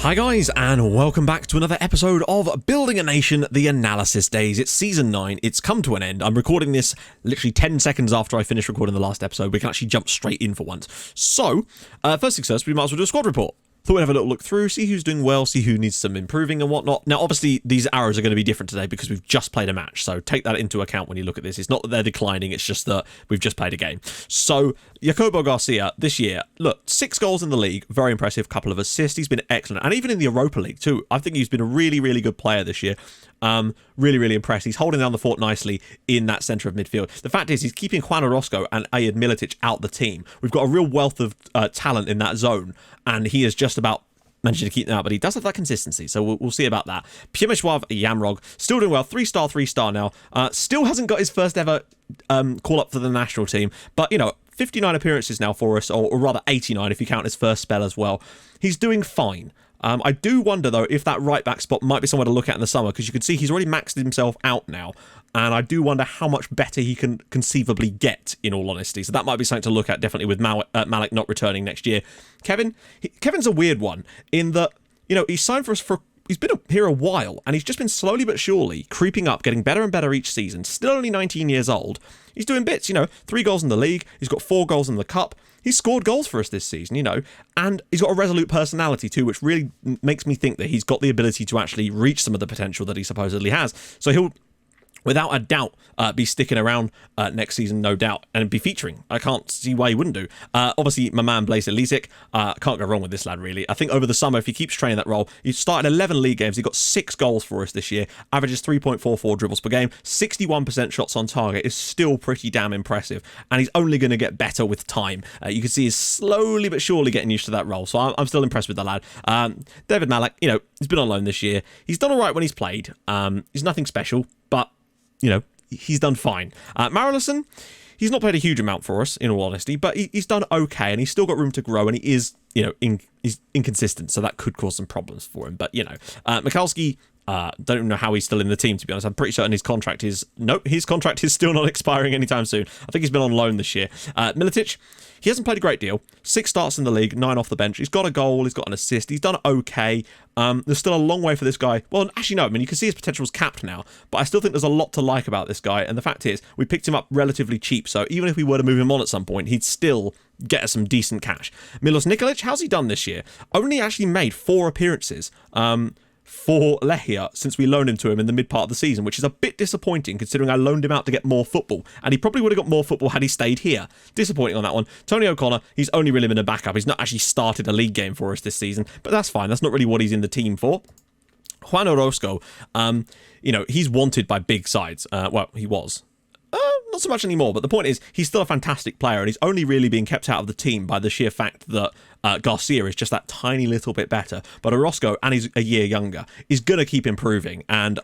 Hi guys, and welcome back to another episode of Building a Nation, the Analysis Days. It's Season 9, it's come to an end. I'm recording this literally 10 seconds after I finished recording the last episode. We can actually jump straight in for once. So, first things first, we might as well do a squad report. Thought we'd have a little look through, see who's doing well, see who needs some improving and whatnot. Now, obviously, these arrows are going to be different today because we've just played a match, so take that into account when you look at this. It's not that they're declining, it's just that we've just played a game. So, Jacobo Garcia, this year, look, 6 goals in the league, very impressive, couple of assists, he's been excellent, and even in the Europa League too. I think he's been a really, really good player this year. Really, really impressed. He's holding down the fort nicely in that centre of midfield. The fact is, he's keeping Juan Orozco and Ayad Militic out the team. We've got a real wealth of talent in that zone, and he is just about managing to keep them out, but he does have that consistency, so we'll see about that. Przemysław Yamrog, still doing well, 3-star now. Still hasn't got his first ever call up for the national team, but, you know, 59 appearances now for us, or rather 89 if you count his first spell as well. He's doing fine. I do wonder, though, if that right-back spot might be somewhere to look at in the summer, because you can see he's already maxed himself out now, and I do wonder how much better he can conceivably get, in all honesty. So that might be something to look at, definitely, with Malik not returning next year. Kevin's a weird one, in that, you know, he's signed for us for... He's been here a while, and he's just been slowly but surely creeping up, getting better and better each season. Still only 19 years old. He's doing bits, you know, 3 goals in the league. He's got 4 goals in the cup. He's scored goals for us this season, you know, and he's got a resolute personality too, which really makes me think that he's got the ability to actually reach some of the potential that he supposedly has. So he'll, without a doubt, be sticking around next season, no doubt, and be featuring. I can't see why he wouldn't do. Obviously, my man Blaise Lisic, can't go wrong with this lad, really. I think over the summer, if he keeps training that role, he started 11 league games, he got 6 goals for us this year, averages 3.44 dribbles per game, 61% shots on target is still pretty damn impressive, and he's only going to get better with time. You can see he's slowly but surely getting used to that role, so I'm still impressed with the lad. David Malik, you know, he's been on loan this year. He's done all right when he's played. He's nothing special, but you know, he's done fine. Marillison, he's not played a huge amount for us, in all honesty, but he's done okay, and he's still got room to grow, and he is, you know, he's inconsistent, so that could cause some problems for him. But, you know, Mikalski, don't even know how he's still in the team, to be honest. I'm pretty certain his contract is... Nope, his contract is still not expiring anytime soon. I think he's been on loan this year. Militic, he hasn't played a great deal. 6 starts in the league, 9 off the bench. He's got a goal, he's got an assist. He's done okay. There's still a long way for this guy. Well, actually, no. I mean, you can see his potential's capped now, but I still think there's a lot to like about this guy. And the fact is, we picked him up relatively cheap, so even if we were to move him on at some point, he'd still get us some decent cash. Milos Nikolic, how's he done this year? Only actually made 4 appearances. For Lechia since we loaned him to him in the mid part of the season, which is a bit disappointing considering I loaned him out to get more football, and he probably would have got more football had he stayed here. Disappointing on that one. Tony O'Connor, he's only really been a backup. He's not actually started a league game for us this season, but that's fine. That's not really what he's in the team for. Juan Orozco, you know, he's wanted by big sides. Well, he was. Not so much anymore, but the point is he's still a fantastic player, and he's only really being kept out of the team by the sheer fact that Garcia is just that tiny little bit better. But Orozco, and he's a year younger, is going to keep improving, and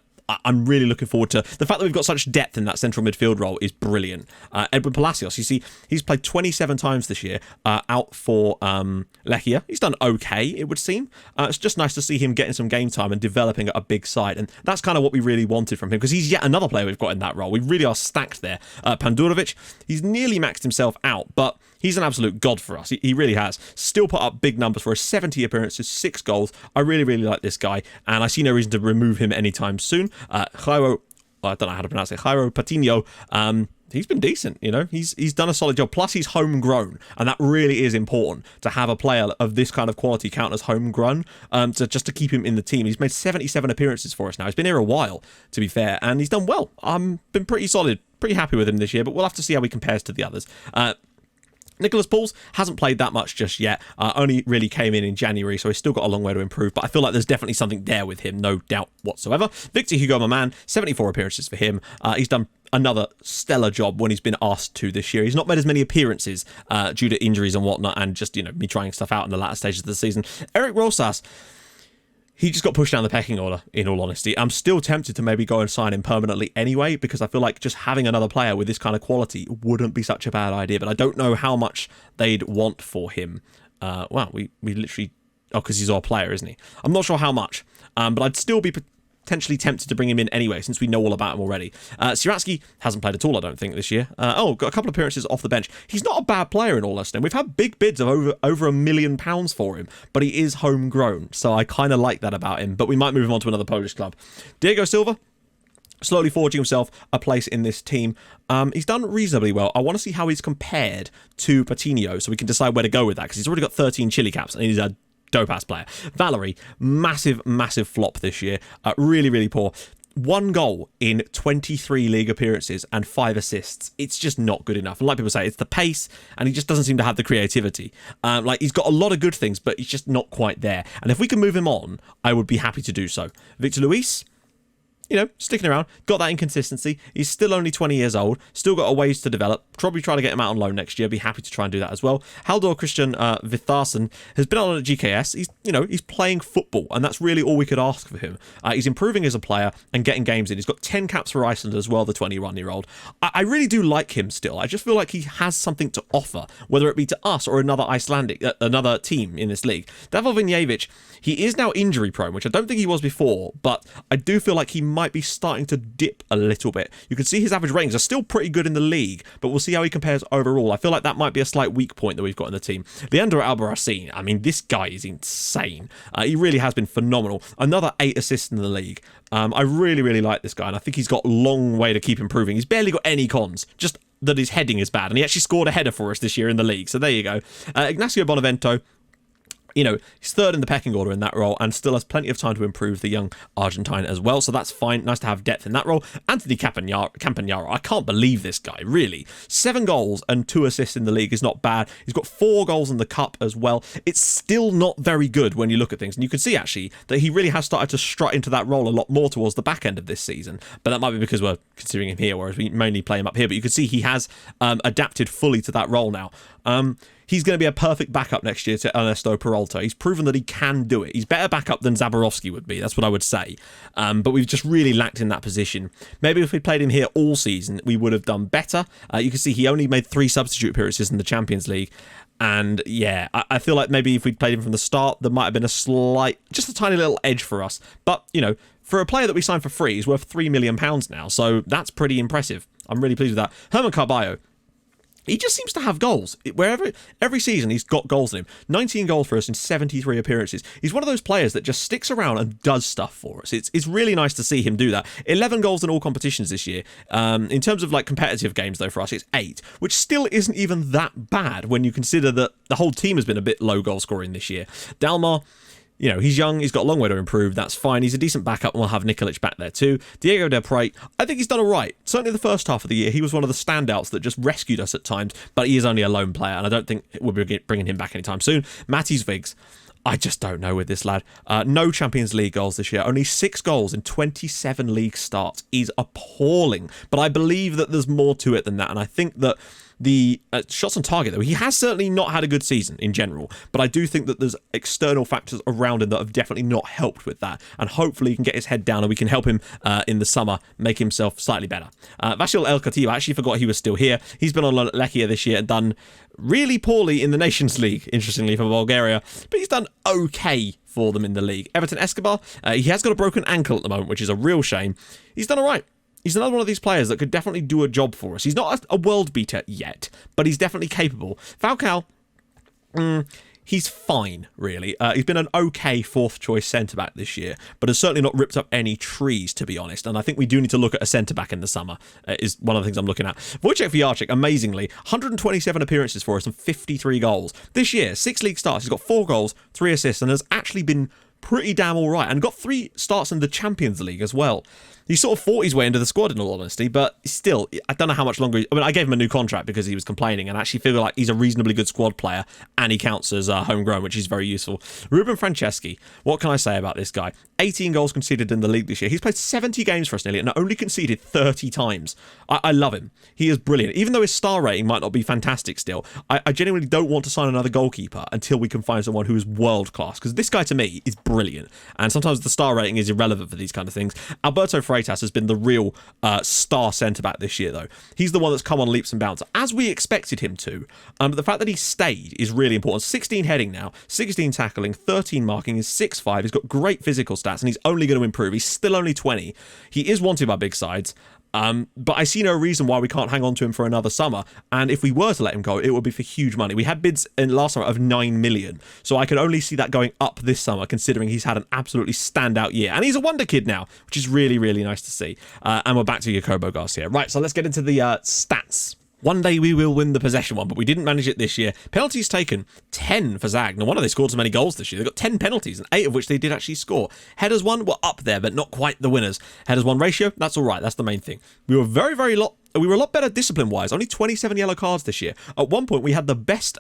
I'm really looking forward to the fact that we've got such depth in that central midfield role is brilliant. Edwin Palacios, you see, he's played 27 times this year out for Lechia. He's done okay, it would seem. It's just nice to see him getting some game time and developing at a big side, and that's kind of what we really wanted from him, because he's yet another player we've got in that role. We really are stacked there. Pandurovic, he's nearly maxed himself out, but he's an absolute god for us. He really has. Still put up big numbers for us. 70 appearances, 6 goals. I really, really like this guy, and I see no reason to remove him anytime soon. Jairo, I don't know how to pronounce it, Jairo Patino, he's been decent, you know. He's done a solid job. Plus, he's homegrown, and that really is important to have a player of this kind of quality count as homegrown, just to keep him in the team. He's made 77 appearances for us now. He's been here a while, to be fair, and he's done well. Been pretty solid, pretty happy with him this year, but we'll have to see how he compares to the others. Nicholas Pauls hasn't played that much just yet, only really came in January, so he's still got a long way to improve, but I feel like there's definitely something there with him, no doubt whatsoever. Victor Hugo, my man, 74 appearances for him. He's done another stellar job when he's been asked to this year. He's not made as many appearances due to injuries and whatnot, and just, you know, me trying stuff out in the latter stages of the season. Eric Rosas, he just got pushed down the pecking order, in all honesty. I'm still tempted to maybe go and sign him permanently anyway, because I feel like just having another player with this kind of quality wouldn't be such a bad idea, but I don't know how much they'd want for him. Wow, we literally... Oh, because he's our player, isn't he? I'm not sure how much, but I'd still be potentially tempted to bring him in anyway, since we know all about him already. Siratsky hasn't played at all, I don't think, this year. Got a couple of appearances off the bench. He's not a bad player in all honesty. We've had big bids of over £1 million for him, but he is homegrown, so I kind of like that about him. But we might move him on to another Polish club. Diego Silva, slowly forging himself a place in this team. He's done reasonably well. I want to see how he's compared to Patino, so we can decide where to go with that, because he's already got 13 chili caps, and he's a dope-ass player. Valery, massive flop this year. Really, really poor. 1 goal in 23 league appearances and 5 assists. It's just not good enough. And like people say, it's the pace, and he just doesn't seem to have the creativity. He's got a lot of good things, but he's just not quite there. And if we can move him on, I would be happy to do so. Victor Luis, sticking around, got that inconsistency. He's still only 20 years old, still got a ways to develop. Probably try to get him out on loan next year. Be happy to try and do that as well. Haldor Christian Vitharsen has been on at GKS. He's playing football, and that's really all we could ask for him. He's improving as a player and getting games in. He's got 10 caps for Iceland as well, the 21-year-old. I really do like him still. I just feel like he has something to offer, whether it be to us or another team in this league. Davor Vinjevic, he is now injury prone, which I don't think he was before, but I do feel like he might be starting to dip a little bit. You can see his average ratings are still pretty good in the league, but we'll see how he compares overall. I feel like that might be a slight weak point that we've got in the team. Leandro Albarracin, I mean, this guy is insane. He really has been phenomenal. Another 8 assists in the league. I really, really like this guy, and I think he's got a long way to keep improving. He's barely got any cons, just that his heading is bad, and he actually scored a header for us this year in the league, so there you go. Ignacio Bonavento, he's third in the pecking order in that role and still has plenty of time to improve, the young Argentine as well. So that's fine. Nice to have depth in that role. Anthony Campagnaro, I can't believe this guy, really. 7 goals and 2 assists in the league is not bad. He's got 4 goals in the cup as well. It's still not very good when you look at things. And you can see, actually, that he really has started to strut into that role a lot more towards the back end of this season. But that might be because we're considering him here, whereas we mainly play him up here. But you can see he has adapted fully to that role now. He's going to be a perfect backup next year to Ernesto Peralta. He's proven that he can do it. He's better backup than Zaborowski would be. That's what I would say. But we've just really lacked in that position. Maybe if we played him here all season, we would have done better. You can see he only made 3 substitute appearances in the Champions League. And yeah, I feel like maybe if we'd played him from the start, there might have been just a tiny little edge for us. But, for a player that we signed for free, he's worth £3 million now. So that's pretty impressive. I'm really pleased with that. Herman Carballo. He just seems to have goals. Every season he's got goals in him. 19 goals for us in 73 appearances. He's one of those players that just sticks around and does stuff for us. It's really nice to see him do that. 11 goals in all competitions this year. In terms of competitive games though, for us it's 8, which still isn't even that bad when you consider that the whole team has been a bit low goal scoring this year. Dalmar, he's young, he's got a long way to improve, that's fine. He's a decent backup, and we'll have Nikolic back there too. Diego Del Prete, I think he's done all right. Certainly the first half of the year, he was one of the standouts that just rescued us at times, but he is only a lone player, and I don't think we'll be bringing him back anytime soon. Matthijs Vigs, I just don't know with this lad. No Champions League goals this year. Only 6 goals in 27 league starts. He's appalling, but I believe that there's more to it than that, and I think that the shots on target, though, he has certainly not had a good season in general, but I do think that there's external factors around him that have definitely not helped with that, and hopefully he can get his head down and we can help him in the summer make himself slightly better. Vasil El Khatib, I actually forgot he was still here. He's been on loan at Lechia this year and done really poorly in the Nations League, interestingly, for Bulgaria, but he's done okay for them in the league. Everton Escobar, he has got a broken ankle at the moment, which is a real shame. He's done all right. He's another one of these players that could definitely do a job for us. He's not a world beater yet, but he's definitely capable. Falcao, he's fine, really. He's been an okay 4th choice centre-back this year, but has certainly not ripped up any trees, to be honest. And I think we do need to look at a centre-back in the summer, is one of the things I'm looking at. Wojciech Vyarczyk, amazingly, 127 appearances for us and 53 goals. This year, 6 league starts, he's got 4 goals, 3 assists, and has actually been pretty damn all right, and got 3 starts in the Champions League as well. He sort of fought his way into the squad, in all honesty, but still, I don't know how much longer. I gave him a new contract because he was complaining, and I actually feel like he's a reasonably good squad player, and he counts as homegrown, which is very useful. Ruben Franceschi, what can I say about this guy? 18 goals conceded in the league this year. He's played 70 games for us nearly, and only conceded 30 times. I love him. He is brilliant. Even though his star rating might not be fantastic still, I genuinely don't want to sign another goalkeeper until we can find someone who is world class, because this guy, to me, is brilliant. brilliant. And sometimes the star rating is irrelevant for these kind of things. Alberto Freitas has been the real star centre-back this year, though. He's the one that's come on leaps and bounds, as we expected him to. But the fact that he stayed is really important. 16 heading now, 16 tackling, 13 marking, he's 6'5", he's got great physical stats, and he's only going to improve. He's still only 20. He is wanted by big sides. But I see no reason why we can't hang on to him for another summer. And if we were to let him go, it would be for huge money. We had bids in last summer of 9 million. So I could only see that going up this summer, considering he's had an absolutely standout year. And he's a wonder kid now, which is really, really nice to see. And we're back to Jacobo Garcia. Right, so let's get into the stats. One day we will win the possession one, but we didn't manage it this year. Penalties taken, 10 for Zag. No wonder they scored so many goals this year. They got 10 penalties, and 8 of which they did actually score. Headers won were up there, but not quite the winners. Headers won ratio, that's all right. That's the main thing. We were we were a lot better discipline-wise. Only 27 yellow cards this year. At one point, we had the best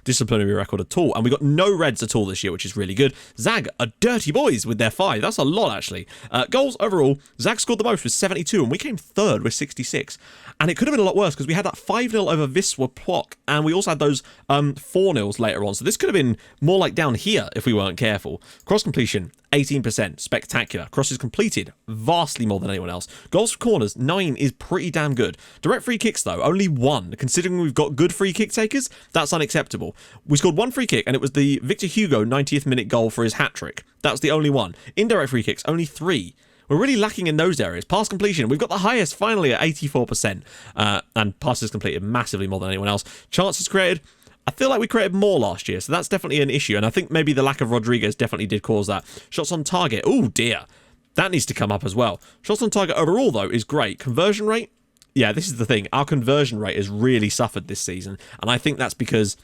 disciplinary record at all, and we got no reds at all this year, which is really good. Zag are dirty boys with their 5. That's a lot, actually. Goals overall, Zag scored the most with 72, and we came third with 66. And it could have been a lot worse because we had that 5-0 over Wisła Płock, and we also had those 4-0s later on. So this could have been more like down here if we weren't careful. Cross completion, 18%. Spectacular. Crosses completed, vastly more than anyone else. Goals for corners, 9 is pretty damn good. Direct free kicks, though, only 1. Considering we've got good free kick takers, that's unacceptable. We scored 1 free kick, and it was the Victor Hugo 90th minute goal for his hat-trick. That's the only one. Indirect free kicks, only 3. We're really lacking in those areas. Pass completion, we've got the highest finally at 84%. And passes completed massively more than anyone else. Chances created, I feel like we created more last year, so that's definitely an issue. And I think maybe the lack of Rodriguez definitely did cause that. Shots on target, oh dear. That needs to come up as well. Shots on target overall, though, is great. Conversion rate, yeah, this is the thing. Our conversion rate has really suffered this season. And I think that's because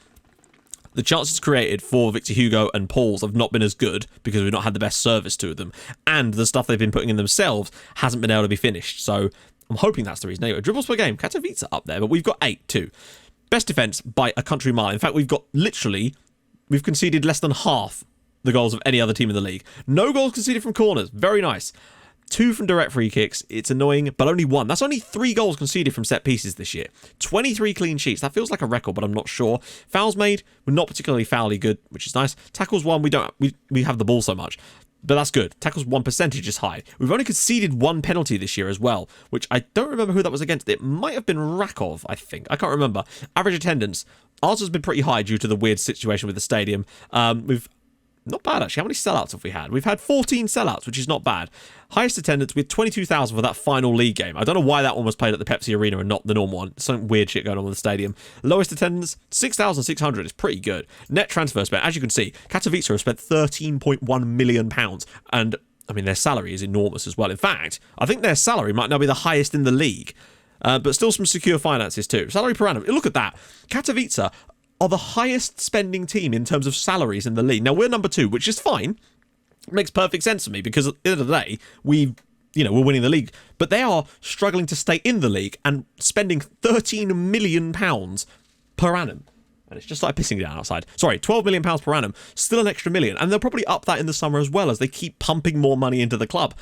the chances created for Victor Hugo and Paul's have not been as good because we've not had the best service to them. And the stuff they've been putting in themselves hasn't been able to be finished. So I'm hoping that's the reason. Anyway, dribbles per game. Katowice up there, but we've got 8 too. Best defence by a country mile. In fact, we've conceded less than half the goals of any other team in the league. No goals conceded from corners. Very nice. 2 from direct free kicks. It's annoying, but only 1. That's only 3 goals conceded from set pieces this year. 23 clean sheets. That feels like a record, but I'm not sure. Fouls made, we're not particularly foully good, which is nice. Tackles won, we have the ball so much. But that's good. Tackles won percentage is high. We've only conceded 1 penalty this year as well, which I don't remember who that was against. It might have been Rakov, I think. I can't remember. Average attendance. Ours has been pretty high due to the weird situation with the stadium. We've not bad, actually. How many sellouts have we had? We've had 14 sellouts, which is not bad. Highest attendance with 22,000 for that final league game. I don't know why that one was played at the Pepsi Arena and not the normal one. Something weird shit going on with the stadium. Lowest attendance, 6,600. It's pretty good. Net transfer spent, as you can see, Katowice have spent £13.1 million. And, I mean, their salary is enormous as well. In fact, I think their salary might now be the highest in the league. But still some secure finances too. Salary per annum. Look at that. Katowice are the highest spending team in terms of salaries in the league. Now, we're number 2, which is fine. It makes perfect sense to me because at the end of the day, we're winning the league. But they are struggling to stay in the league and spending £13 million per annum. And it's just started pissing down outside. Sorry, £12 million per annum. Still an extra million. And they'll probably up that in the summer as well as they keep pumping more money into the club.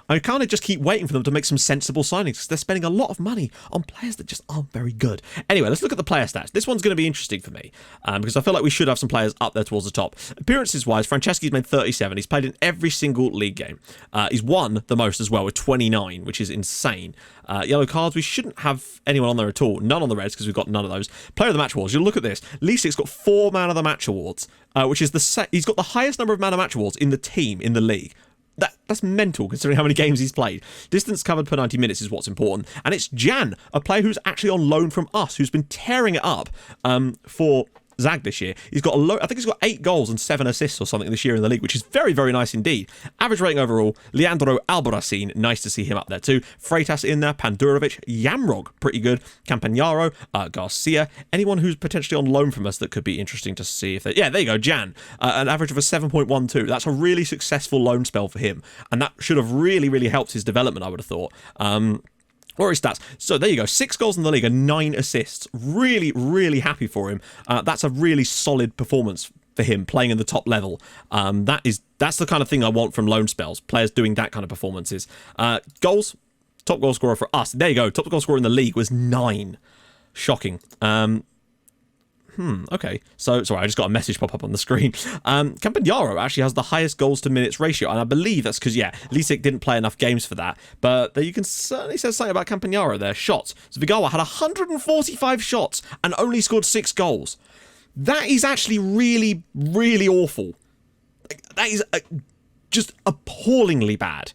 I kind of just keep waiting for them to make some sensible signings because they're spending a lot of money on players that just aren't very good. Anyway, let's look at the player stats. This one's going to be interesting for me because I feel like we should have some players up there towards the top. Appearances-wise, Franceschi's made 37. He's played in every single league game. He's won the most as well with 29, which is insane. Yellow cards, we shouldn't have anyone on there at all. None on the Reds because we've got none of those. Player of the Match awards, you'll look at this. Leesik's got 4 Man of the Match awards, which is he's got the highest number of Man of the Match awards in the team in the league. That's mental considering how many games he's played. Distance covered per 90 minutes is what's important. And it's Jan, a player who's actually on loan from us, who's been tearing it up for Zag this year. He's got I think he's got 8 goals and 7 assists or something this year in the league, which is very, very nice indeed. Average rating overall, Leandro Albarracin, nice to see him up there too. Freitas in there, Pandurovic, Yamrog, pretty good. Campagnaro, Garcia, anyone who's potentially on loan from us that could be interesting to see if they... Yeah, there you go, Jan. An average of a 7.12. That's a really successful loan spell for him, and that should have really, really helped his development, I would have thought. Or his stats. So there you go. 6 goals in the league and 9 assists. Really, really happy for him. That's a really solid performance for him playing in the top level. That's the kind of thing I want from loan spells. Players doing that kind of performances. Goals. Top goal scorer for us. There you go. Top goal scorer in the league was 9. Shocking. Okay. So, sorry, I just got a message pop up on the screen. Campagnaro actually has the highest goals to minutes ratio, and I believe that's because, Lisek didn't play enough games for that. But you can certainly say something about Campagnaro there. Shots. Zvigawa had 145 shots and only scored 6 goals. That is actually really, really awful. That is just appallingly bad.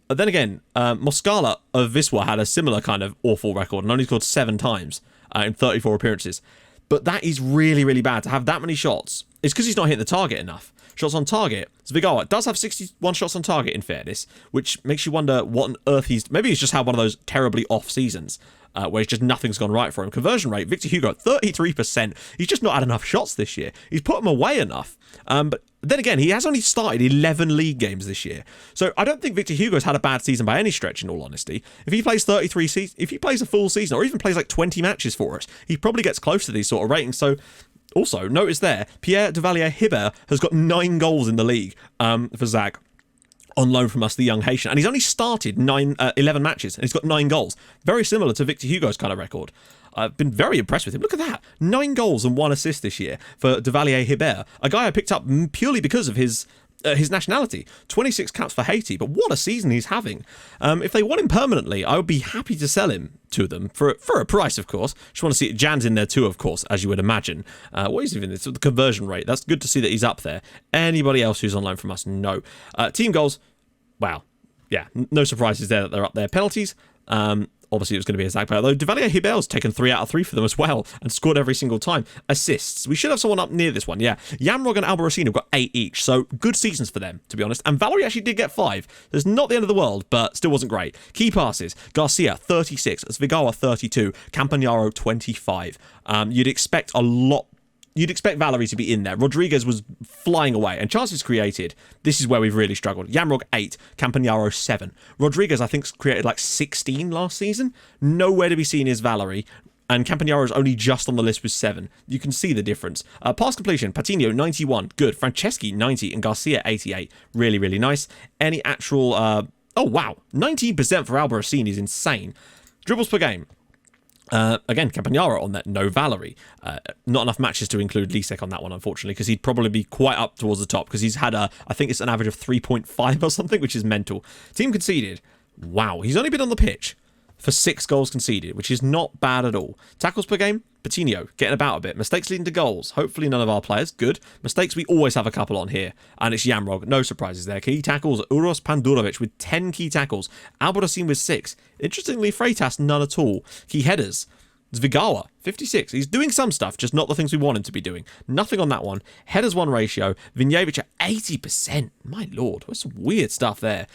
But then again, Moskala of Wisła had a similar kind of awful record and only scored 7 times in 34 appearances. But that is really, really bad to have that many shots. It's because he's not hitting the target enough. Shots on target. Zvigawa does have 61 shots on target, in fairness, which makes you wonder what on earth maybe he's just had one of those terribly off seasons where it's just nothing's gone right for him. Conversion rate, Victor Hugo at 33%. He's just not had enough shots this year. He's put them away enough. But then again, he has only started 11 league games this year. So I don't think Victor Hugo's had a bad season by any stretch, in all honesty. If he plays if he plays a full season, or even plays like 20 matches for us, he probably gets close to these sort of ratings. So also, notice there, Pierre Duvalier-Hibert has got 9 goals in the league for Zag, on loan from us, the young Haitian. And he's only started 11 matches, and he's got 9 goals. Very similar to Victor Hugo's kind of record. I've been very impressed with him. Look at that. 9 goals and 1 assist this year for Duvalier-Hibert, a guy I picked up purely because of his nationality. 26 caps for Haiti, but what a season he's having. If they want him permanently, I would be happy to sell him to them for a price, of course. Just want to see it. Jan's in there too, of course, as you would imagine. What is even this? The conversion rate. That's good to see that he's up there. Anybody else who's on loan from us? No. Team goals. Wow. Yeah, no surprises there that they're up there. Penalties. Obviously, it was going to be a Zag player, though Duvalier-Hibert's taken 3 out of 3 for them as well and scored every single time. Assists. We should have someone up near this one, yeah. Yamrog and Alba Rosino have got 8 each, so good seasons for them, to be honest. And Valerie actually did get 5. It's not the end of the world, but still wasn't great. Key passes. Garcia, 36. Zvigawa, 32. Campagnaro, 25. You'd expect Valerie to be in there. Rodriguez was flying away, and chances created. This is where we've really struggled. Yamrog 8, Campagnaro 7. Rodriguez, I think, created like 16 last season. Nowhere to be seen is Valerie, and Campagnaro is only just on the list with 7. You can see the difference. Pass completion, Patino 91, good. Franceschi 90, and Garcia 88, really, really nice. Any actual, oh wow, 19% for Alba Rosino is insane. Dribbles per game. Again, Campagnaro on that, no Valerie. Not enough matches to include Lisek on that one, unfortunately, because he'd probably be quite up towards the top, because he's had I think it's an average of 3.5 or something, which is mental. Team conceded. Wow, he's only been on the pitch for 6 goals conceded, which is not bad at all. Tackles per game, Patino, getting about a bit. Mistakes leading to goals. Hopefully none of our players. Good. Mistakes, we always have a couple on here. And it's Yamrog. No surprises there. Key tackles, Uros Pandurovic with 10 key tackles. Albarracin with 6. Interestingly, Freitas, none at all. Key headers. Zvigawa, 56. He's doing some stuff, just not the things we want him to be doing. Nothing on that one. Headers 1 ratio. Vinjevic at 80%. My lord, what's some weird stuff there.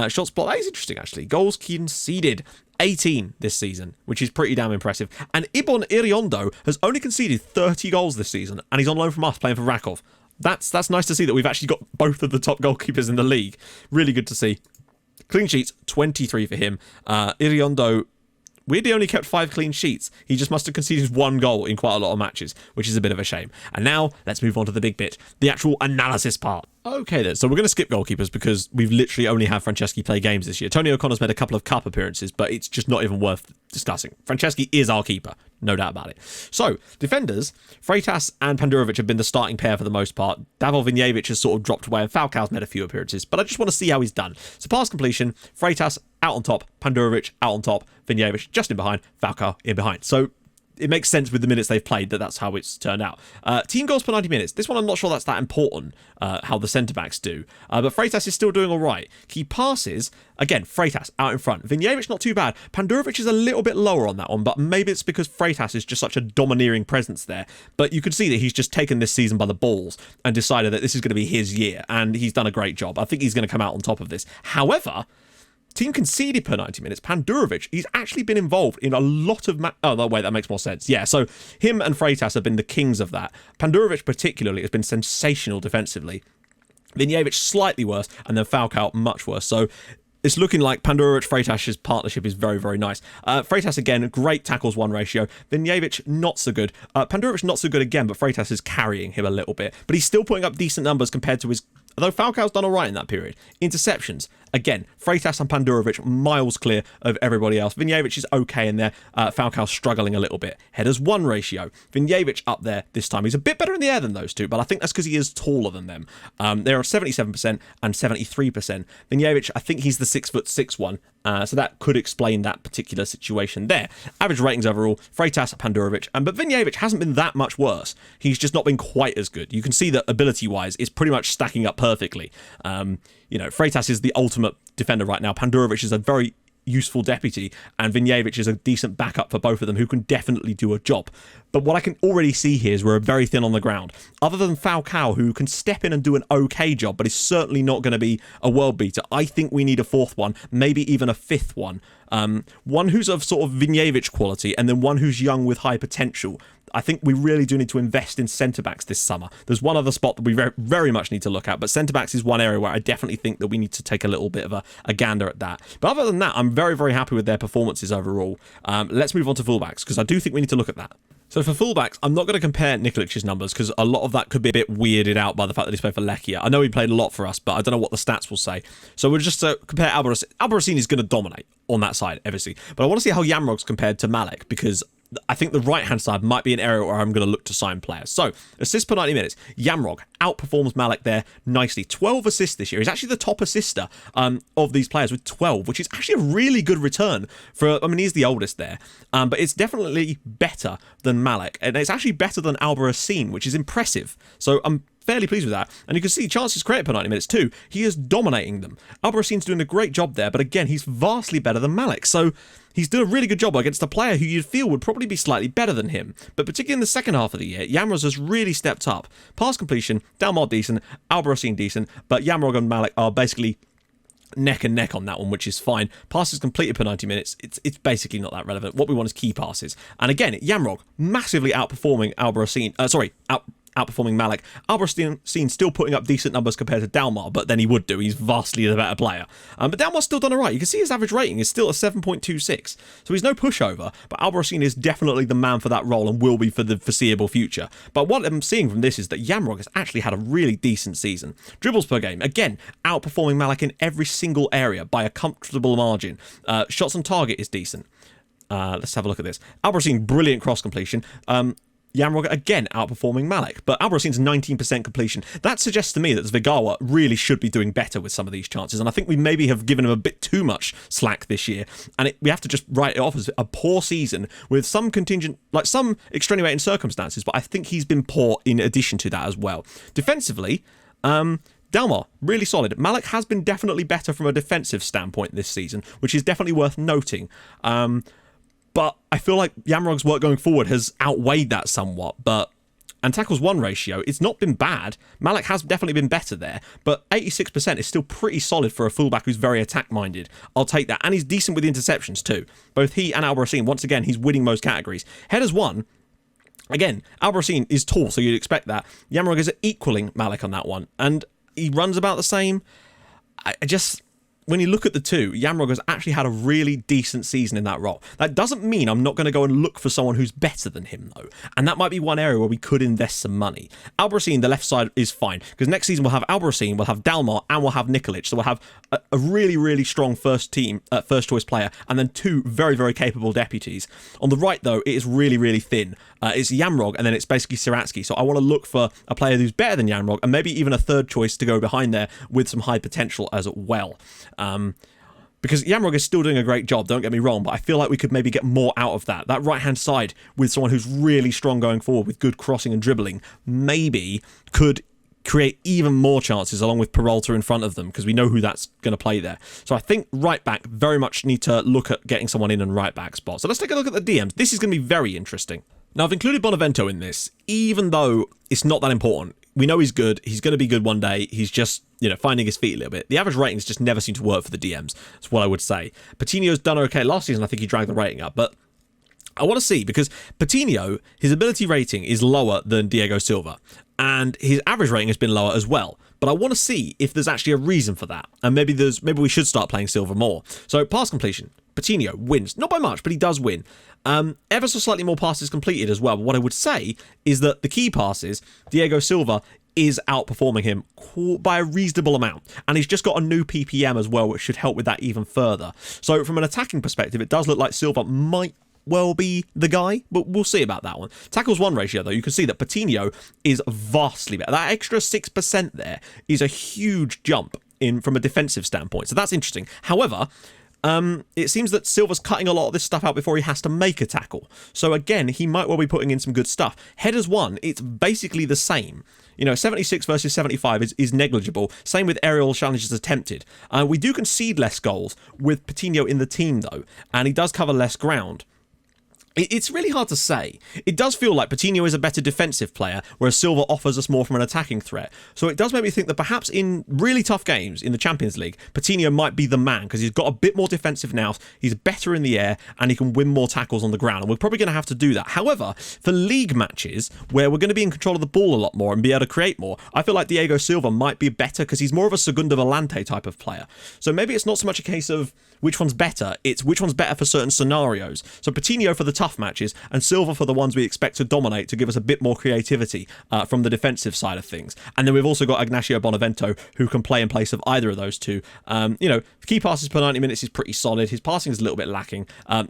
Shots blocked. That is interesting, actually. Goals conceded. 18 this season, which is pretty damn impressive. And Ibon Iriondo has only conceded 30 goals this season, and he's on loan from us playing for Rakov. That's nice to see that we've actually got both of the top goalkeepers in the league. Really good to see. Clean sheets, 23 for him. Iriondo weirdly only kept 5 clean sheets. He just must have conceded 1 goal in quite a lot of matches, which is a bit of a shame. And now, let's move on to the big bit, the actual analysis part. Okay then, so we're going to skip goalkeepers because we've literally only had Franceschi play games this year. Tony O'Connor's made a couple of cup appearances, but it's just not even worth discussing. Franceschi is our keeper, no doubt about it. So, defenders, Freitas and Pandurovic have been the starting pair for the most part. Davor Vinjevic has sort of dropped away, and Falcao's made a few appearances, but I just want to see how he's done. So, pass completion, Freitas out on top, Pandurovic out on top, Vinjevic just in behind, Falcao in behind. So, it makes sense with the minutes they've played that's how it's turned out. Team goals per 90 minutes. This one I'm not sure that's that important, how the centre-backs do. But Freitas is still doing all right. Key passes, again, Freitas out in front. Vinjevic not too bad. Pandurovic is a little bit lower on that one, but maybe it's because Freitas is just such a domineering presence there. But you can see that he's just taken this season by the balls and decided that this is going to be his year, and he's done a great job. I think he's going to come out on top of this. However, team conceded per 90 minutes. Pandurovic, he's actually been involved in a lot of... oh, no, wait, that makes more sense. Yeah, so him and Freitas have been the kings of that. Pandurovic particularly has been sensational defensively. Vinjevic slightly worse, and then Falcao much worse. So it's looking like Pandurovic Freitas' partnership is very, very nice. Freitas again, great tackles 1 ratio. Vinjevic not so good. Pandurovic not so good again, but Freitas is carrying him a little bit. But he's still putting up decent numbers compared to his Although Falcao's done all right in that period. Interceptions, again, Freitas and Pandurovic miles clear of everybody else. Vinjevic is okay in there. Falcao's struggling a little bit. Headers 1 ratio. Vinjevic up there this time. He's a bit better in the air than those two, but I think that's because he is taller than them. They're at 77% and 73%. Vinjevic, I think he's the 6'6" one. So that could explain that particular situation there. Average ratings overall, Freitas, Pandurovic, but Vinjevic hasn't been that much worse. He's just not been quite as good. You can see that ability-wise, it's pretty much stacking up perfectly. Freitas is the ultimate defender right now. Pandurovic is a very useful deputy, and Vinjevic is a decent backup for both of them who can definitely do a job. But what I can already see here is we're very thin on the ground. Other than Falcao, who can step in and do an okay job, but is certainly not going to be a world beater, I think we need a 4th one, maybe even a 5th one. One who's of sort of Vinjevic quality, and then one who's young with high potential. I think we really do need to invest in centre-backs this summer. There's one other spot that we very, very much need to look at, but centre-backs is one area where I definitely think that we need to take a little bit of a gander at that. But other than that, I'm very, very happy with their performances overall. Let's move on to fullbacks, because I do think we need to look at that. So for fullbacks, I'm not going to compare Nikolic's numbers because a lot of that could be a bit weirded out by the fact that he's played for Lechia. I know he played a lot for us, but I don't know what the stats will say. So we'll just compare Albarracin. Albarracin is going to dominate on that side, obviously. But I want to see how Yamrog's compared to Malek, because I think the right-hand side might be an area where I'm going to look to sign players. So, assists per 90 minutes. Yamrog outperforms Malek there nicely. 12 assists this year. He's actually the top assister of these players with 12, which is actually a really good return for, I mean, he's the oldest there. But it's definitely better than Malek. And it's actually better than Albarracin, which is impressive. So, I'm fairly pleased with that. And you can see chances created per 90 minutes too. He is dominating them. Albarracin's doing a great job there, but again, he's vastly better than Malek. So he's doing a really good job against a player who you'd feel would probably be slightly better than him. But particularly in the second half of the year, Yamrog has really stepped up. Pass completion, Dalmar decent, Albarracin decent, but Yamrog and Malek are basically neck and neck on that one, which is fine. Passes completed per 90 minutes, it's basically not that relevant. What we want is key passes. And again, Yamrog massively outperforming outperforming Malek. Albarracin still putting up decent numbers compared to Dalmar, but then he would do. He's vastly the better player. But Dalmar's still done alright. You can see his average rating is still at 7.26. So he's no pushover, but Albarracin is definitely the man for that role and will be for the foreseeable future. But what I'm seeing from this is that Yamrog has actually had a really decent season. Dribbles per game, again, outperforming Malek in every single area by a comfortable margin. Shots on target is decent. Let's have a look at this. Albarracin, brilliant cross completion. Yamrog again outperforming Malek, but Albarracin's 19% completion. That suggests to me that Zvegawa really should be doing better with some of these chances, and I think we maybe have given him a bit too much slack this year, and we have to just write it off as a poor season with some contingent, like some extenuating circumstances, but I think he's been poor in addition to that as well. Defensively, Dalmar, really solid. Malek has been definitely better from a defensive standpoint this season, which is definitely worth noting. But I feel like Yamrog's work going forward has outweighed that somewhat. And tackles 1 ratio, it's not been bad. Malek has definitely been better there, but 86% is still pretty solid for a fullback who's very attack-minded. I'll take that. And he's decent with interceptions too. Both he and Albarracin, once again, he's winning most categories. Headers 1, again, Albarracin is tall, so you'd expect that. Yamrog is equaling Malek on that one. And he runs about the same. When you look at the two, Yamrog has actually had a really decent season in that role. That doesn't mean I'm not going to go and look for someone who's better than him, though. And that might be one area where we could invest some money. Albarracin, the left side, is fine. Because next season we'll have Albarracin, we'll have Dalmar, and we'll have Nikolic. So we'll have a really, really strong first choice player, and then 2 very, very capable deputies. On the right, though, it is really, really thin. It's Yamrog, and then it's basically Siratsky. So I want to look for a player who's better than Yamrog, and maybe even a third choice to go behind there with some high potential as well. Because Yamrog is still doing a great job, don't get me wrong, but I feel like we could maybe get more out of that. That right-hand side with someone who's really strong going forward with good crossing and dribbling maybe could create even more chances along with Peralta in front of them, because we know who that's going to play there. So I think right back very much need to look at getting someone in right back spot. So let's take a look at the DMs. This is going to be very interesting. Now, I've included Bonavento in this, even though it's not that important. We know he's good. He's going to be good one day. He's just, finding his feet a little bit. The average ratings just never seem to work for the DMs. That's what I would say. Patino's done okay. Last season, I think he dragged the rating up, but I want to see, because Patino, his ability rating is lower than Diego Silva, and his average rating has been lower as well. But I want to see if there's actually a reason for that, and maybe we should start playing Silva more. So pass completion, Patino wins, not by much, but he does win. Ever so slightly more passes completed as well. But what I would say is that the key passes, Diego Silva is outperforming him by a reasonable amount. And he's just got a new PPM as well, which should help with that even further. So from an attacking perspective, it does look like Silva might well be the guy, but we'll see about that one. Tackles won ratio, though, you can see that Patino is vastly better. That extra 6% there is a huge jump in from a defensive standpoint. So that's interesting. However, it seems that Silva's cutting a lot of this stuff out before he has to make a tackle. So again, he might well be putting in some good stuff. Headers won, it's basically the same. 76 versus 75 is negligible. Same with aerial challenges attempted. We do concede less goals with Patino in the team, though, and he does cover less ground. It's really hard to say. It does feel like Patino is a better defensive player, whereas Silva offers us more from an attacking threat. So it does make me think that perhaps in really tough games in the Champions League, Patino might be the man, because he's got a bit more defensive now, he's better in the air, and he can win more tackles on the ground. And we're probably going to have to do that. However, for league matches, where we're going to be in control of the ball a lot more and be able to create more, I feel like Diego Silva might be better, because he's more of a Segundo Volante type of player. So maybe it's not so much a case of which one's better, it's which one's better for certain scenarios. So Patino for the tough matches, and Silva for the ones we expect to dominate, to give us a bit more creativity from the defensive side of things. And then we've also got Ignacio Bonavento, who can play in place of either of those two. Key passes per 90 minutes is pretty solid. His passing is a little bit lacking.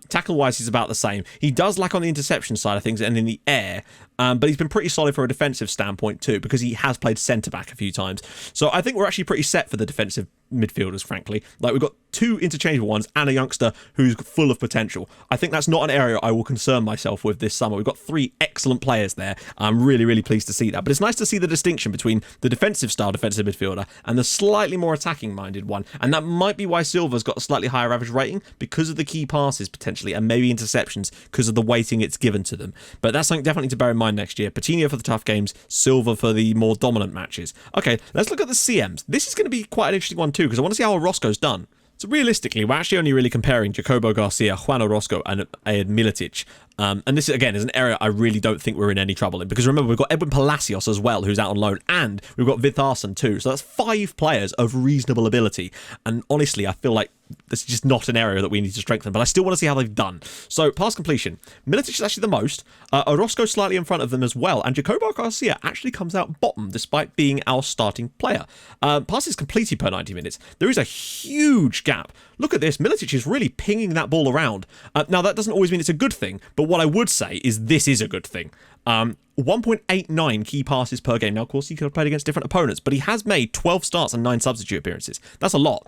Tackle-wise, he's about the same. He does lack on the interception side of things and in the air, but he's been pretty solid for a defensive standpoint too, because he has played centre-back a few times. So I think we're actually pretty set for the defensive midfielders, frankly. Like, we've got two interchangeable ones and a youngster who's full of potential. I think that's not an area I will concern myself with this summer. We've got three excellent players there. I'm really, really pleased to see that. But it's nice to see the distinction between the defensive style defensive midfielder and the slightly more attacking minded one. And that might be why Silva's got a slightly higher average rating, because of the key passes potentially, and maybe interceptions because of the weighting it's given to them. But that's something definitely to bear in mind next year. Patino for the tough games, Silva for the more dominant matches. Okay, let's look at the CMs. This is going to be quite an interesting one too, because I want to see how Orozco's done. So realistically, we're actually only really comparing Jacobo Garcia, Juan Orozco, and Ed Militic. And this, again, is an area I really don't think we're in any trouble in. Because remember, we've got Edwin Palacios as well, who's out on loan. And we've got Vitharson too. So that's 5 players of reasonable ability. And honestly, I feel like this is just not an area that we need to strengthen. But I still want to see how they've done. So, pass completion. Militic is actually the most. Orozco slightly in front of them as well. And Jacobo Garcia actually comes out bottom, despite being our starting player. Passes completed per 90 minutes. There is a huge gap. Look at this. Militic is really pinging that ball around. Now, that doesn't always mean it's a good thing. But what I would say is this is a good thing. 1.89 key passes per game. Now, of course, he could have played against different opponents, but he has made 12 starts and 9 substitute appearances. That's a lot.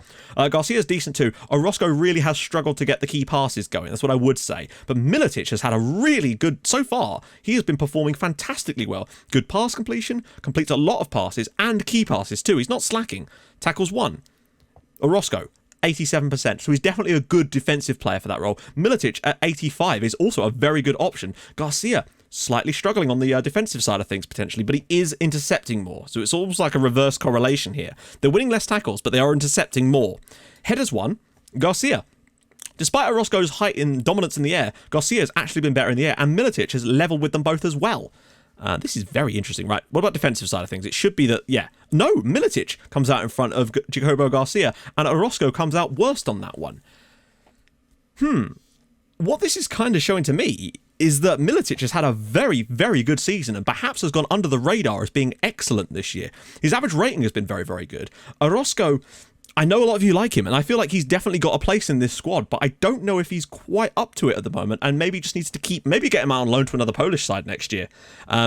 Garcia's decent too. Orozco really has struggled to get the key passes going. That's what I would say. But Militic has had a really good, so far, he has been performing fantastically well. Good pass completion, completes a lot of passes, and key passes too. He's not slacking. Tackles won. Orozco, 87%. So he's definitely a good defensive player for that role. Militic at 85 is also a very good option. Garcia, slightly struggling on the defensive side of things potentially, but he is intercepting more. So it's almost like a reverse correlation here. They're winning less tackles, but they are intercepting more. Headers won. Garcia. Despite Orozco's height in dominance in the air, Garcia has actually been better in the air, and Militic has leveled with them both as well. This is very interesting, right? What about defensive side of things? It should be that, no, Militic comes out in front of Jacobo Garcia, and Orozco comes out worst on that one. What this is kind of showing to me is that Militic has had a very, very good season and perhaps has gone under the radar as being excellent this year. His average rating has been very, very good. Orozco, I know a lot of you like him, and I feel like he's definitely got a place in this squad, but I don't know if he's quite up to it at the moment, and maybe just needs to maybe get him out on loan to another Polish side next year.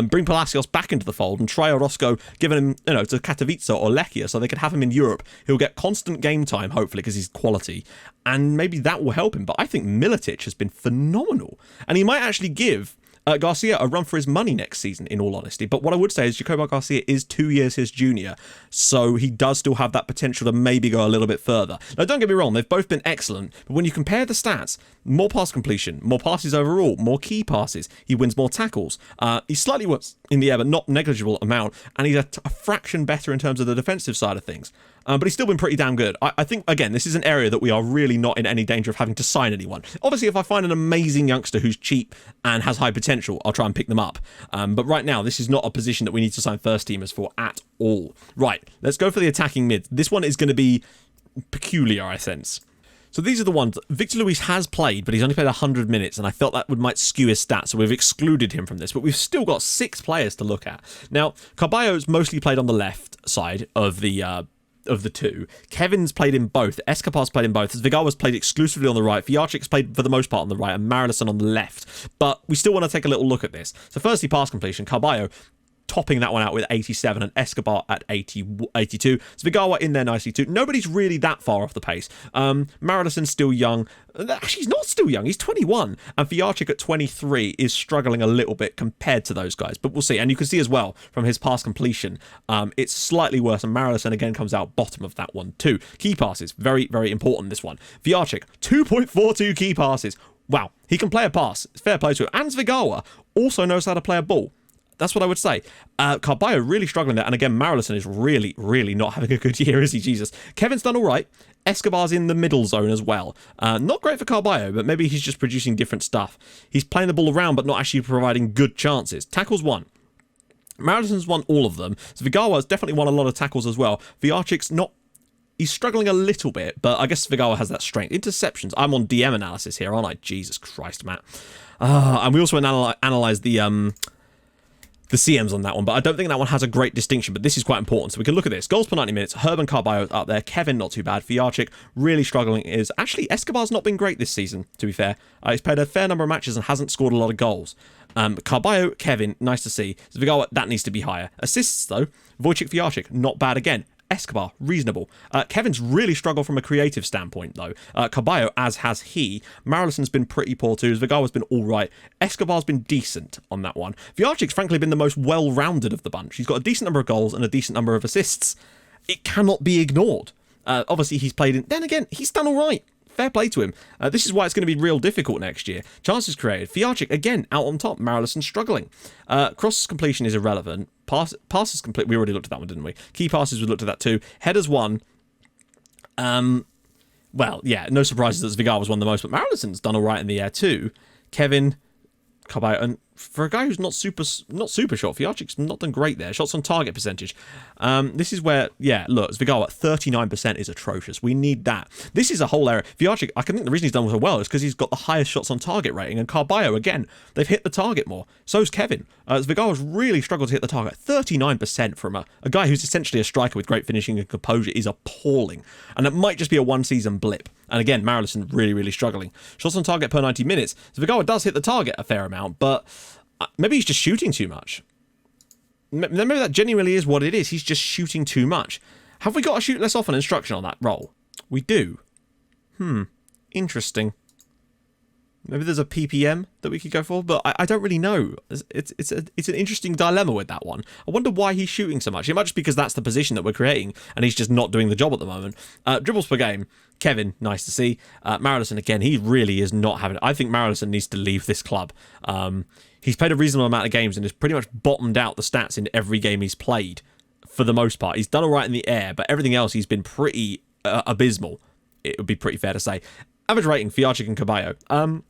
Bring Palacios back into the fold and try Orozco, giving him, to Katowice or Lechia, so they could have him in Europe. He'll get constant game time, hopefully, because he's quality, and maybe that will help him. But I think Militic has been phenomenal, and he might actually give Garcia a run for his money next season, in all honesty. But what I would say is Jacobo Garcia is 2 years his junior, so he does still have that potential to maybe go a little bit further. Now, don't get me wrong, they've both been excellent, but when you compare the stats, more pass completion, more passes overall, more key passes, he wins more tackles. He's slightly worse in the air, but not negligible amount, and he's a fraction better in terms of the defensive side of things. But he's still been pretty damn good. I think, again, this is an area that we are really not in any danger of having to sign anyone. Obviously, if I find an amazing youngster who's cheap and has high potential, I'll try and pick them up. But right now, this is not a position that we need to sign first teamers for at all. Right, let's go for the attacking mid. This one is going to be peculiar, I sense. So these are the ones. Victor Luis has played, but he's only played 100 minutes, and I felt that might skew his stats, so we've excluded him from this. But we've still got 6 players to look at. Now, Carballo's mostly played on the left side of the two. Kevin's played in both. Escobar's played in both. Zvigawa's played exclusively on the right. Fijarcic's played for the most part on the right, and Marileson on the left. But we still want to take a little look at this. So firstly, pass completion. Carballo topping that one out with 87 and Escobar at 82. Zvigawa in there nicely too. Nobody's really that far off the pace. Marileson's still young. Actually, he's not still young. He's 21. And Fijarcic at 23 is struggling a little bit compared to those guys. But we'll see. And you can see as well from his pass completion, it's slightly worse. And Marileson again comes out bottom of that one too. Key passes. Very, very important, this one. Fijarcic, 2.42 key passes. Wow. He can play a pass. It's fair play to him. And Zvigawa also knows how to play a ball. That's what I would say. Carballo really struggling there. And again, Marileson is really, really not having a good year, is he? Jesus. Kevin's done all right. Escobar's in the middle zone as well. Not great for Carballo, but maybe he's just producing different stuff. He's playing the ball around, but not actually providing good chances. Tackles won. Marileson's won all of them. Zvigawa's definitely won a lot of tackles as well. Fijarcic's not... He's struggling a little bit, but I guess Zvigawa has that strength. Interceptions. I'm on DM analysis here, aren't I? Jesus Christ, Matt. And we also analyse the CMs on that one, but I don't think that one has a great distinction, but this is quite important. So we can look at this. Goals per 90 minutes. Herb and Carballo up there. Kevin, not too bad. Fijarcic, really struggling. Actually, Escobar's not been great this season, to be fair. He's played a fair number of matches and hasn't scored a lot of goals. Carballo, Kevin, nice to see. Zvigawa, that needs to be higher. Assists, though. Wojciech Fijarcic, not bad again. Escobar, reasonable. Kevin's really struggled from a creative standpoint, though. Carballo, as has he. Marileson's been pretty poor, too. Zvigawa's been all right. Escobar's been decent on that one. Fijarcic's, frankly, been the most well-rounded of the bunch. He's got a decent number of goals and a decent number of assists. It cannot be ignored. Obviously, he's played in... Then again, he's done all right. Fair play to him. This is why it's going to be real difficult next year. Chances created. Fijarcic, again, out on top. Marileson struggling. Cross completion is irrelevant. Passes complete. We already looked at that one, didn't we? Key passes, we looked at that too. Headers won. Well, yeah, no surprises that Zvigawa's won the most, but Marileson's done all right in the air too. Kevin, Carballo, and for a guy who's not super short, Fijarcic's not done great there. Shots on target percentage. This is where, yeah, look, Zvigawa, 39% is atrocious. We need that. This is a whole area. Fijarcic, I think the reason he's done so well is because he's got the highest shots on target rating, and Carballo, again, they've hit the target more. So's Kevin. Zvigawa's really struggled to hit the target. 39% from a guy who's essentially a striker with great finishing and composure is appalling. And it might just be a one-season blip. And again, Marilesson really, really struggling. Shots on target per 90 minutes. Zvigawa does hit the target a fair amount, but maybe he's just shooting too much. Maybe that genuinely is what it is. He's just shooting too much. Have we got to shoot less often instruction on that role? We do. Interesting. Maybe there's a PPM that we could go for, but I don't really know. It's an interesting dilemma with that one. I wonder why he's shooting so much. It might just be because that's the position that we're creating, and he's just not doing the job at the moment. Dribbles per game. Kevin, nice to see. Marileson, again, he really is not having it. I think Marileson needs to leave this club. He's played a reasonable amount of games and has pretty much bottomed out the stats in every game he's played, for the most part. He's done all right in the air, but everything else he's been pretty abysmal. It would be pretty fair to say. Average rating, Fijarcic and Carballo.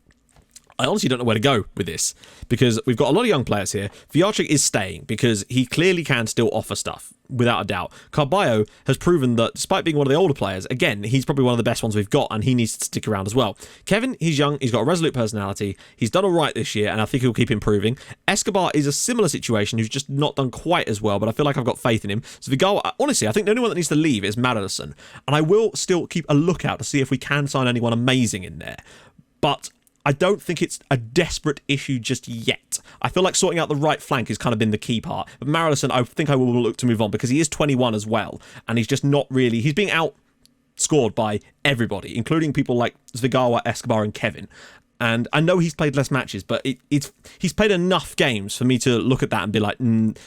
I honestly don't know where to go with this, because we've got a lot of young players here. Fijarcic is staying because he clearly can still offer stuff, without a doubt. Carballo has proven that despite being one of the older players, again, he's probably one of the best ones we've got, and he needs to stick around as well. Kevin, he's young, he's got a resolute personality, he's done all right this year, and I think he'll keep improving. Escobar is a similar situation, who's just not done quite as well, but I feel like I've got faith in him. Zvigawa, honestly, I think the only one that needs to leave is Marilesson, and I will still keep a lookout to see if we can sign anyone amazing in there. But I don't think it's a desperate issue just yet. I feel like sorting out the right flank has kind of been the key part. But Marilesson, I think I will look to move on because he is 21 as well. And he's just not really... He's being outscored by everybody, including people like Zvigawa, Escobar and Kevin. And I know he's played less matches, but he's played enough games for me to look at that and be like,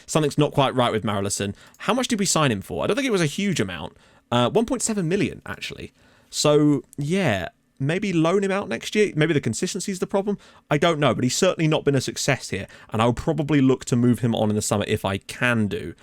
something's not quite right with Marilesson. How much did we sign him for? I don't think it was a huge amount. 1.7 million, actually. So, yeah... Maybe loan him out next year. Maybe the consistency is the problem. I don't know, but he's certainly not been a success here. And I'll probably look to move him on in the summer if I can do.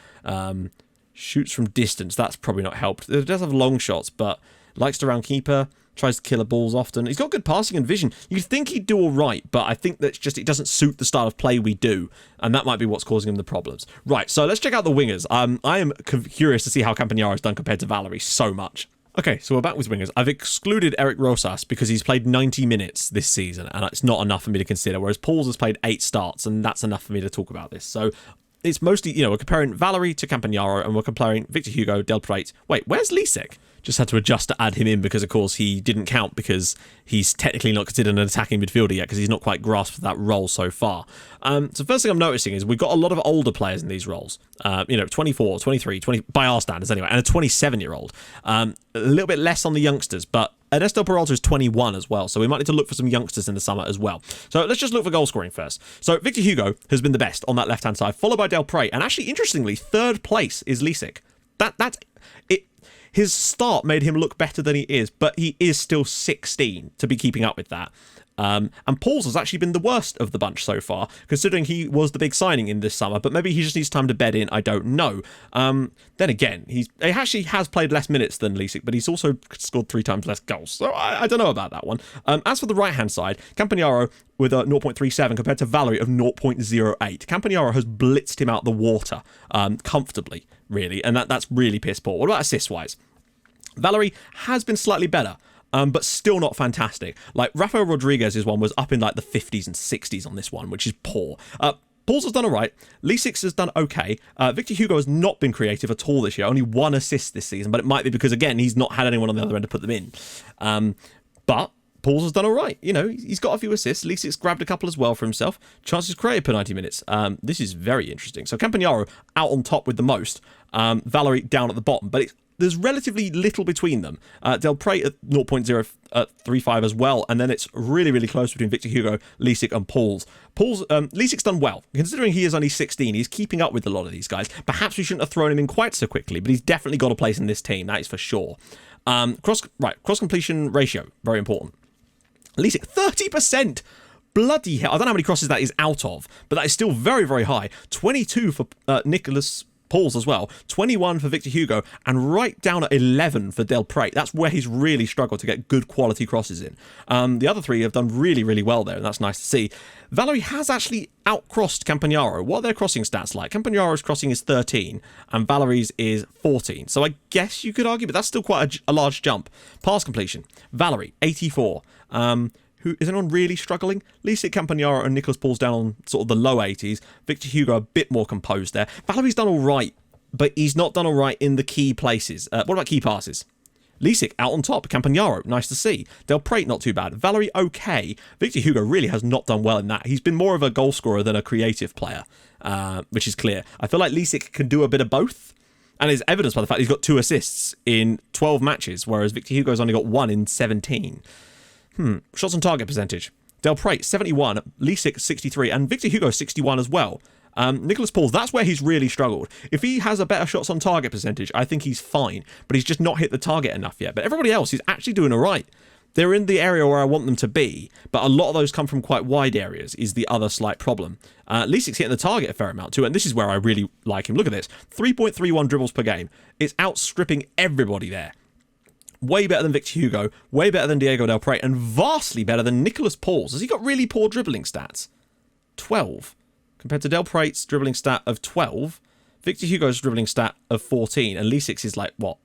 Shoots from distance. That's probably not helped. It does have long shots, but likes to round keeper. Tries to killer balls often. He's got good passing and vision. You'd think he'd do all right, but I think that's just it doesn't suit the style of play we do. And that might be what's causing him the problems. Right, so let's check out the wingers. I am curious to see how Campagnaro has done compared to Valery so much. Okay, so we're back with wingers. I've excluded Eric Rosas because he's played 90 minutes this season, and it's not enough for me to consider, whereas Pauls has played 8 starts, and that's enough for me to talk about this. So it's mostly, we're comparing Valery to Campagnaro, and we're comparing Victor Hugo, Del Prete. Wait, where's Lisek? Just had to adjust to add him in because, of course, he didn't count because he's technically not considered an attacking midfielder yet because he's not quite grasped that role so far. So first thing I'm noticing is we've got a lot of older players in these roles. 24, 23, 20, by our standards anyway, and a 27-year-old. A little bit less on the youngsters, but Ernesto Peralta is 21 as well, so we might need to look for some youngsters in the summer as well. So let's just look for goal scoring first. So Victor Hugo has been the best on that left-hand side, followed by Del Prete, and actually, interestingly, third place is Lisek. That's it. His start made him look better than he is, but he is still 16 to be keeping up with that. And Pauls has actually been the worst of the bunch so far, considering he was the big signing in this summer, but maybe he just needs time to bed in, I don't know. Then again, he actually has played less minutes than Lisek, but he's also scored 3 times less goals, so I don't know about that one. As for the right-hand side, Campagnaro with a 0.37 compared to Valery of 0.08. Campagnaro has blitzed him out the water comfortably, really, and that's really piss poor. What about assists-wise? Valery has been slightly better, but still not fantastic. Like, Rafael Rodriguez's one was up in like the 50s and 60s on this one, which is poor. Pauls has done all right. Lisek has done okay. Victor Hugo has not been creative at all this year. Only 1 assist this season, but it might be because, again, he's not had anyone on the other end to put them in. But Pauls has done all right. He's got a few assists. Lisek's grabbed a couple as well for himself. Chances created per 90 minutes. This is very interesting. So Campagnaro out on top with the most. Valery down at the bottom, but there's relatively little between them. Del Prete at 0.035 as well, and then it's really, really close between Victor Hugo, Lisek, and Pauls. Lisek's done well. Considering he is only 16, he's keeping up with a lot of these guys. Perhaps we shouldn't have thrown him in quite so quickly, but he's definitely got a place in this team, that is for sure. Cross completion ratio, very important. Lisek, 30%! Bloody hell. I don't know how many crosses that is out of, but that is still very, very high. 22 for Nicholas Pauls as well, 21 for Victor Hugo, and right down at 11 for Del Prete. That's where he's really struggled to get good quality crosses in. The other 3 have done really, really well there, and that's nice to see. Valery has actually outcrossed Campagnaro. What are their crossing stats like? Campagnaro's crossing is 13, and Valery's is 14. So I guess you could argue, but that's still quite a large jump. Pass completion. Valery, 84. Is anyone really struggling? Lisek, Campagnaro, and Nicholas Pauls down on sort of the low 80s. Victor Hugo a bit more composed there. Valery's done all right, but he's not done all right in the key places. What about key passes? Lisek out on top. Campagnaro, nice to see. Del Prete, not too bad. Valery, okay. Victor Hugo really has not done well in that. He's been more of a goal scorer than a creative player, which is clear. I feel like Lisek can do a bit of both, and is evidenced by the fact he's got 2 assists in 12 matches, whereas Victor Hugo's only got 1 in 17. Shots on target percentage. Del Prete, 71, Lisek, 63, and Victor Hugo, 61 as well. Nicholas Pauls, that's where he's really struggled. If he has a better shots on target percentage, I think he's fine, but he's just not hit the target enough yet. But everybody else is actually doing all right. They're in the area where I want them to be, but a lot of those come from quite wide areas, is the other slight problem. Lisek's hitting the target a fair amount too, and this is where I really like him. Look at this, 3.31 dribbles per game. It's outstripping everybody there. Way better than Victor Hugo, way better than Diego Del Prete, and vastly better than Nicholas Pauls. Has he got really poor dribbling stats? 12. Compared to Del Prete's dribbling stat of 12, Victor Hugo's dribbling stat of 14, and Lisek's is like, what,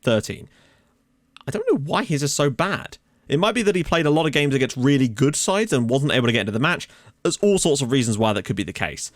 13? I don't know why his is so bad. It might be that he played a lot of games against really good sides and wasn't able to get into the match. There's all sorts of reasons why that could be the case.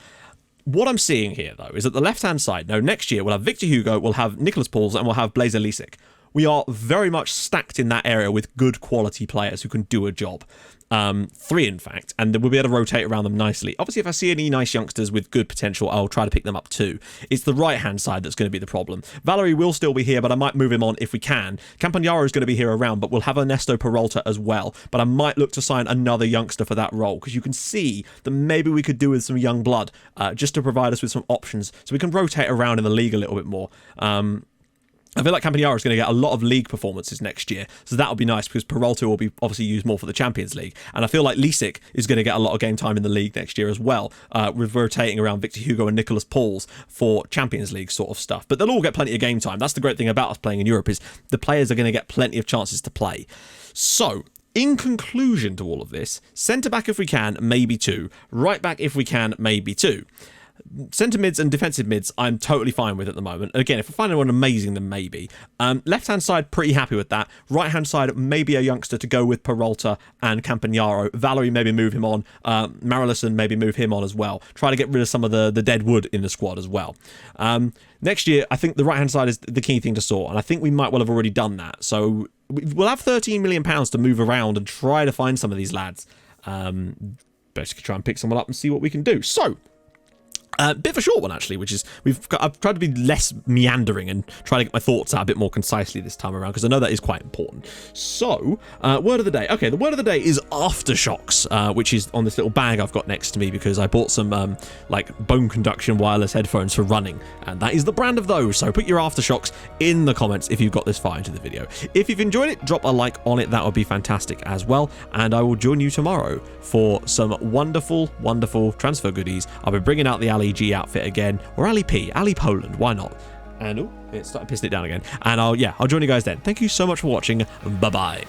What I'm seeing here, though, is that the left-hand side, next year we'll have Victor Hugo, we'll have Nicholas Pauls, and we'll have Blazer Lisek. We are very much stacked in that area with good quality players who can do a job. 3, in fact, and we'll be able to rotate around them nicely. Obviously, if I see any nice youngsters with good potential, I'll try to pick them up too. It's the right-hand side that's going to be the problem. Valery will still be here, but I might move him on if we can. Campagnaro is going to be here around, but we'll have Ernesto Peralta as well. But I might look to sign another youngster for that role, because you can see that maybe we could do with some young blood, just to provide us with some options, so we can rotate around in the league a little bit more. I feel like Campagnaro is going to get a lot of league performances next year, so that'll be nice because Peralta will be obviously used more for the Champions League, and I feel like Lisek is going to get a lot of game time in the league next year as well, with rotating around Victor Hugo and Nicholas Pauls for Champions League sort of stuff. But they'll all get plenty of game time. That's the great thing about us playing in Europe, is the players are going to get plenty of chances to play. So, in conclusion to all of this, centre back if we can, maybe 2. Right back if we can, maybe 2. Centre mids and defensive mids, I'm totally fine with at the moment. Again, if I find anyone amazing, then maybe. Left-hand side, pretty happy with that. Right-hand side, maybe a youngster to go with Peralta and Campagnaro. Valerie, maybe move him on. Marilison, maybe move him on as well. Try to get rid of some of the dead wood in the squad as well. Next year, I think the right-hand side is the key thing to sort, and I think we might well have already done that. So we'll have £13 million to move around and try to find some of these lads. Basically try and pick someone up and see what we can do. So, bit of a short one actually, which is I've tried to be less meandering and try to get my thoughts out a bit more concisely this time around, because I know that is quite important. So, word of the day. Okay, the word of the day is Aftershokz, which is on this little bag I've got next to me because I bought some like bone conduction wireless headphones for running, and that is the brand of those. So put your Aftershokz in the comments if you've got this far into the video. If you've enjoyed it, drop a like on it. That would be fantastic as well. And I will join you tomorrow for some wonderful, wonderful transfer goodies. I'll be bringing out the Ali G outfit again, or Ali P, Ali Poland, why not? And oh, it started pissing it down again. And I'll join you guys then. Thank you so much for watching. Bye bye.